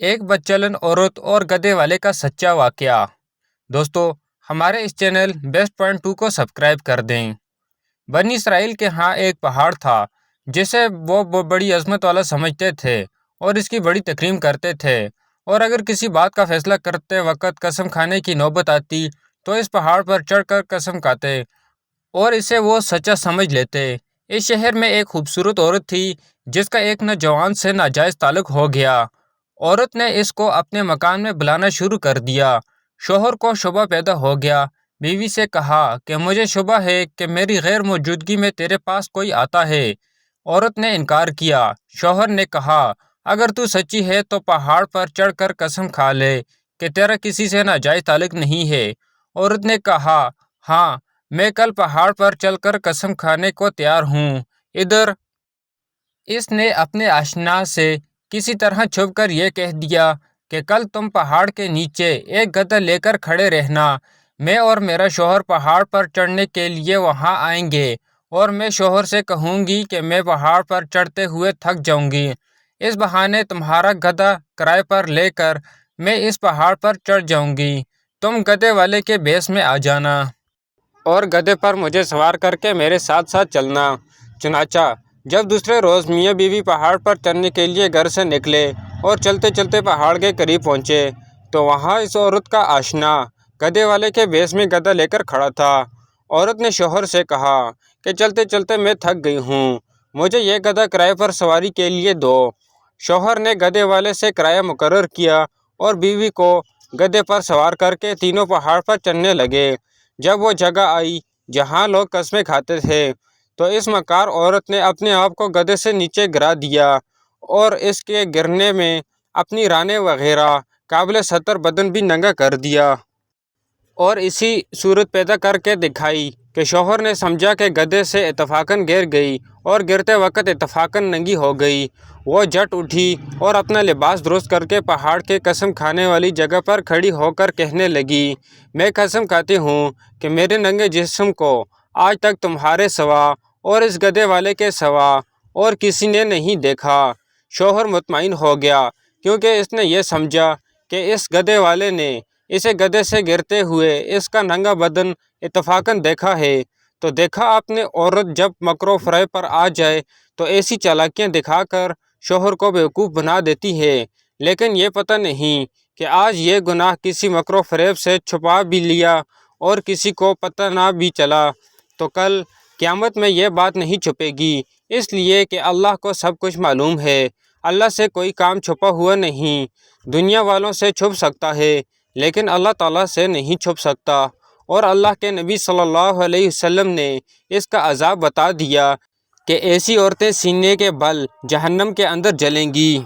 ایک بچلن عورت اور گدھے والے کا سچا واقعہ۔ دوستو، ہمارے اس چینل بیسٹ پوائنٹ 2 کو سبسکرائب کر دیں۔ بنی اسرائیل کے ہاں ایک پہاڑ تھا جسے وہ بڑی عظمت والا سمجھتے تھے اور اس کی بڑی تکریم کرتے تھے، اور اگر کسی بات کا فیصلہ کرتے وقت قسم کھانے کی نوبت آتی تو اس پہاڑ پر چڑھ کر قسم کھاتے اور اسے وہ سچا سمجھ لیتے۔ اس شہر میں ایک خوبصورت عورت تھی جس کا ایک نوجوان سے ناجائز تعلق ہو گیا۔ عورت نے اس کو اپنے مکان میں بلانا شروع کر دیا۔ شوہر کو شبہ پیدا ہو گیا۔ بیوی سے کہا کہ مجھے شبہ ہے کہ میری غیر موجودگی میں تیرے پاس کوئی آتا ہے۔ عورت نے انکار کیا۔ شوہر نے کہا اگر تو سچی ہے تو پہاڑ پر چڑھ کر قسم کھا لے کہ تیرا کسی سے ناجائز تعلق نہیں ہے۔ عورت نے کہا ہاں، میں کل پہاڑ پر چل کر قسم کھانے کو تیار ہوں۔ ادھر اس نے اپنے آشنا سے کسی طرح چھپ کر یہ کہہ دیا کہ کل تم پہاڑ کے نیچے ایک گدھا لے کر کھڑے رہنا، میں اور میرا شوہر پہاڑ پر چڑھنے کے لیے وہاں آئیں گے، اور میں شوہر سے کہوں گی کہ میں پہاڑ پر چڑھتے ہوئے تھک جاؤں گی، اس بہانے تمہارا گدھا کرائے پر لے کر میں اس پہاڑ پر چڑھ جاؤں گی، تم گدھے والے کے بھیس میں آ جانا اور گدھے پر مجھے سوار کر کے میرے ساتھ ساتھ چلنا۔ چنانچہ جب دوسرے روز میاں بیوی پہاڑ پر چڑھنے کے لیے گھر سے نکلے اور چلتے چلتے پہاڑ کے قریب پہنچے تو وہاں اس عورت کا آشنا گدھے والے کے بھیس میں گدھا لے کر کھڑا تھا۔ عورت نے شوہر سے کہا کہ چلتے چلتے میں تھک گئی ہوں، مجھے یہ گدھا کرائے پر سواری کے لیے دو۔ شوہر نے گدھے والے سے کرایہ مقرر کیا اور بیوی کو گدھے پر سوار کر کے تینوں پہاڑ پر چڑھنے لگے۔ جب وہ جگہ آئی جہاں لوگ قسمیں کھاتے تھے تو اس مکار عورت نے اپنے آپ کو گدھے سے نیچے گرا دیا اور اس کے گرنے میں اپنی رانیں وغیرہ قابل ستر بدن بھی ننگا کر دیا اور اسی صورت پیدا کر کے دکھائی کہ شوہر نے سمجھا کہ گدھے سے اتفاقاً گر گئی اور گرتے وقت اتفاقاً ننگی ہو گئی۔ وہ جھٹ اٹھی اور اپنا لباس درست کر کے پہاڑ کے قسم کھانے والی جگہ پر کھڑی ہو کر کہنے لگی، میں قسم کھاتی ہوں کہ میرے ننگے جسم کو آج تک تمہارے سوا اور اس گدھے والے کے سوا اور کسی نے نہیں دیکھا۔ شوہر مطمئن ہو گیا کیونکہ اس نے یہ سمجھا کہ اس گدھے والے نے اسے گدھے سے گرتے ہوئے اس کا ننگا بدن اتفاقاً دیکھا ہے۔ تو دیکھا آپ نے، عورت جب مکر و فریب پر آ جائے تو ایسی چالاکیاں دکھا کر شوہر کو بیوقوف بنا دیتی ہے، لیکن یہ پتہ نہیں کہ آج یہ گناہ کسی مکر و فریب سے چھپا بھی لیا اور کسی کو پتہ نہ بھی چلا تو کل قیامت میں یہ بات نہیں چھپے گی، اس لیے کہ اللہ کو سب کچھ معلوم ہے۔ اللہ سے کوئی کام چھپا ہوا نہیں۔ دنیا والوں سے چھپ سکتا ہے لیکن اللہ تعالیٰ سے نہیں چھپ سکتا، اور اللہ کے نبی صلی اللہ علیہ وسلم نے اس کا عذاب بتا دیا کہ ایسی عورتیں سینے کے بل جہنم کے اندر جلیں گی۔